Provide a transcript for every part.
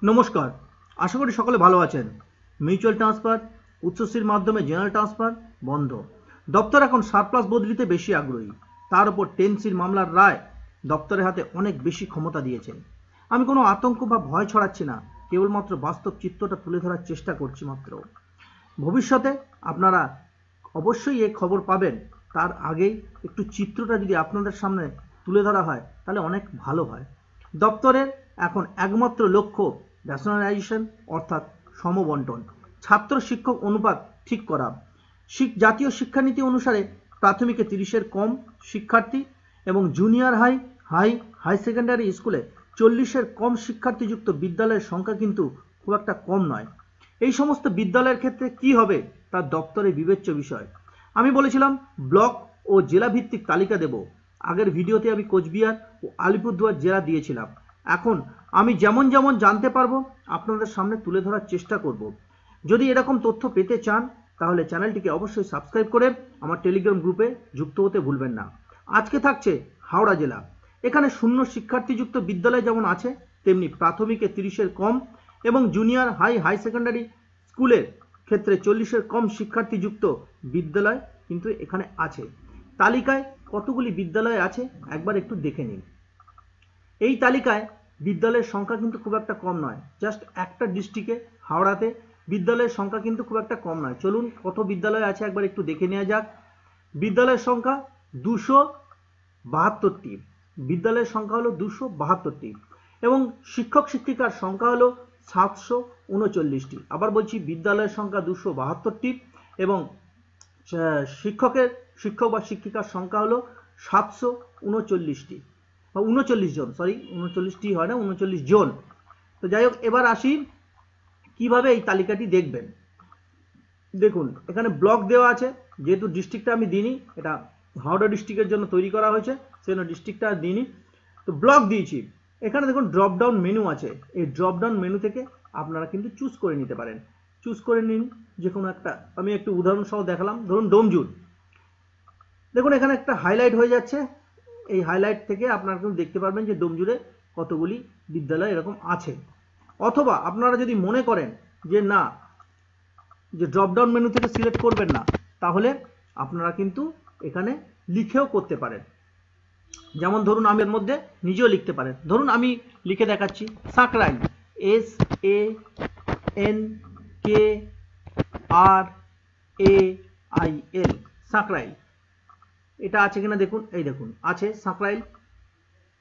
নমস্কার, আশা করি সকলে ভালো আছেন। মিউচুয়াল ট্রান্সফার, উচ্চশ্রীর মাধ্যমে জেনারেল ট্রান্সফার বন্ধ। দপ্তর এখন সারপ্লাস বদলিতে বেশি আগ্রহী। তার উপর 10C মামলার রায় দপ্তরের হাতে অনেক বেশি ক্ষমতা দিয়েছে। আমি কোনো আতঙ্ক বা ভয় ছড়াচ্ছি না, কেবলমাত্র বাস্তব চিত্রটা তুলে ধরার চেষ্টা করছি মাত্র। ভবিষ্যতে আপনারা অবশ্যই এই খবর পাবেন, তার আগেই একটু চিত্রটা যদি আপনাদের সামনে তুলে ধরা হয় তাহলে অনেক ভালো হয়। দপ্তরের এখন একমাত্র লক্ষ্য ন্যাশনালাইজেশন অর্থাৎ সমবন্টন, ছাত্র শিক্ষক অনুপাত ঠিক করা। জাতীয় শিক্ষানীতি অনুসারে প্রাথমিকে 30-এর কম শিক্ষার্থী এবং জুনিয়র হাই সেকেন্ডারি স্কুলে 40-এর কম শিক্ষার্থীযুক্ত বিদ্যালয়ের সংখ্যা কিন্তু খুব একটা কম নয়। এই সমস্ত বিদ্যালয়ের ক্ষেত্রে কি হবে তা দপ্তরের বিবেচ্য বিষয়। আমি বলেছিলাম ব্লক ও জেলা ভিত্তিক তালিকা দেব। আগের ভিডিওতে আমি কোচবিহার ও আলিপুরদুয়ার জেলা দিয়েছিলাম। এখন আমি যেমন যেমন জানতে পারবো আপনাদের সামনে তুলে ধরার চেষ্টা করব। যদি এরকম তথ্য পেতে চান তাহলে চ্যানেলটিকে অবশ্যই সাবস্ক্রাইব করে আমার টেলিগ্রাম গ্রুপে যুক্ত হতে ভুলবেন না। আজকে থাকছে হাওড়া জেলা। এখানে শূন্য শিক্ষার্থীযুক্ত বিদ্যালয় যেমন আছে, তেমনি প্রাথমিকে 30-এর কম এবং জুনিয়র হাই সেকেন্ডারি স্কুলের ক্ষেত্রে 40-এর কম শিক্ষার্থীযুক্ত বিদ্যালয় কিন্তু এখানে আছে। তালিকায় কতগুলি বিদ্যালয় আছে একবার একটু দেখে নিন। এই তালিকায় বিদ্যালয়ের সংখ্যা কিন্তু খুব একটা কম নয়। জাস্ট একটা ডিস্ট্রিক্টে হাওড়াতে বিদ্যালয়ের সংখ্যা কিন্তু খুব একটা কম নয়। চলুন কত বিদ্যালয় আছে একবার একটু দেখে নেওয়া যাক। বিদ্যালয়ের সংখ্যা 272টি। বিদ্যালয়ের সংখ্যা হলো 272টি এবং শিক্ষক শিক্ষিকার সংখ্যা হলো 739টি। আবার বলছি, বিদ্যালয়ের সংখ্যা 272টি এবং শিক্ষক বা শিক্ষিকার সংখ্যা হলো 739টি বা 39 জন, সরি 39টি হয় না, 39 জন। তো যাই হোক, এবার আসি কিভাবে এই তালিকাটি দেখবেন। দেখুন, এখানে ব্লক দেওয়া আছে। যেহেতু ডিস্ট্রিক্টটা আমি দিইনি, এটা হাওড়া ডিস্ট্রিক্টের জন্য তৈরি করা হয়েছে, সেজন্য ডিস্ট্রিক্টটা দিইনি, তো ব্লক দিয়েছি। এখানে দেখুন ড্রপ ডাউন মেনু আছে। এই ড্রপ ডাউন মেনু থেকে আপনারা কিন্তু চুজ করে নিতে পারেন। চুজ করে নিন যে কোনো একটা। আমি একটু উদাহরণ সহ দেখালাম। ধরুন ডোমজুর। দেখুন এখানে একটা হাইলাইট হয়ে যাচ্ছে। এই হাইলাইট থেকে আপনারা কিন্তু দেখতে পারবেন যে ডোমজুরে কতগুলি বিদ্যালয় এরকম আছে। অথবা আপনারা যদি মনে করেন যে না, যে ড্রপ ডাউন মেনু থেকে সিলেক্ট করবেন না, তাহলে আপনারা কিন্তু এখানে লিখেও করতে পারেন। যেমন ধরুন আমি এর মধ্যে নিজেও লিখতে পারেন। ধরুন আমি লিখে দেখাচ্ছি সাঁকরাইল, SANKRAIL, সাঁকরাইল। এটা আছে কিনা দেখুন। এই দেখুন আছে সাঁকরাইল।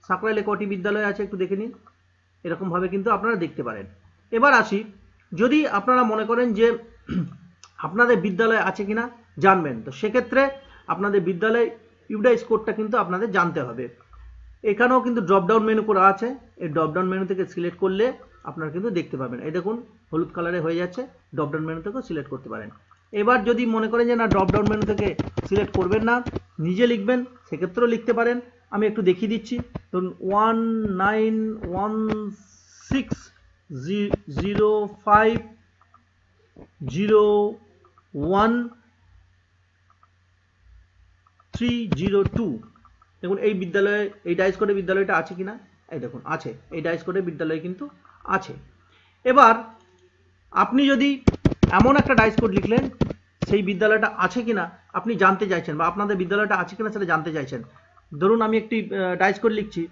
সাঁকরাইলে কটি বিদ্যালয় আছে একটু দেখে নিন। এরকম ভাবে কিন্তু আপনারা দেখতে পারেন। এবার আসি, যদি আপনারা মনে করেন যে আপনাদের বিদ্যালয় আছে কিনা জানবেন, তো সেক্ষেত্রে আপনাদের বিদ্যালয় ইউডাইস কোডটা কিন্তু আপনাদের জানতে হবে। এখানেও কিন্তু ড্রপ ডাউন মেনু করা আছে। এই ড্রপ ডাউন মেনু থেকে সিলেক্ট করলে আপনারা কিন্তু দেখতে পাবেন। এই দেখুন হলুদ কালারে হয়ে যাচ্ছে। ড্রপ ডাউন মেনু থেকেও সিলেক্ট করতে পারেন। এবার যদি মনে করেন যে না, ড্রপ ডাউন মেনু থেকে সিলেক্ট করবেন না, নিজে লিখবেন, সেক্ষেত্রেও লিখতে পারেন। আমি একটু দেখিয়ে দিচ্ছি। ধরুন 19160501 দেখুন এই বিদ্যালয়ে, এই ডাইস কোডে বিদ্যালয়টা আছে কিনা, এই দেখুন আছে। এই ডাইস কোডে বিদ্যালয় কিন্তু আছে। এবার আপনি যদি এমন একটা ডাইস কোড লিখলেন, সেই বিদ্যালয়টা আছে কিনা আপনি জানতে চাইছেন, বা আপনাদের বিদ্যালয়টা আছে কিনা সেটা জানতে চাইছেন। ধরুন আমি একটি ডাইস কোড লিখছি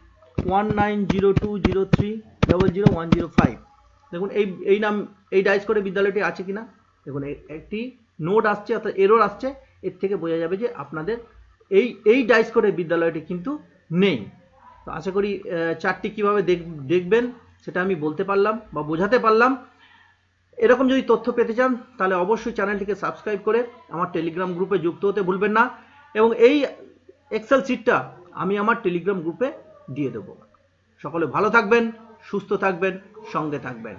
190203000105। দেখুন এই নাম, এই ডাইস কোডে বিদ্যালয়টি আছে কিনা। দেখুন একটি নোট আসছে, অর্থাৎ এরর আসছে। এর থেকে বোঝা যাবে যে আপনাদের এই ডাইস কোডের বিদ্যালয়টি কিন্তু নেই। তো আশা করি চারটি কিভাবে দেখবেন সেটা আমি বলতে পারলাম বা বোঝাতে পারলাম। এরকম যদি তথ্য পেতে চান তাহলে অবশ্যই চ্যানেলটিকে সাবস্ক্রাইব করে আমার টেলিগ্রাম গ্রুপে যুক্ত হতে ভুলবেন না। এবং এই এক্সেল শিটটা আমি আমার টেলিগ্রাম গ্রুপে দিয়ে দেবো। সকলে ভালো থাকবেন, সুস্থ থাকবেন, সঙ্গে থাকবেন।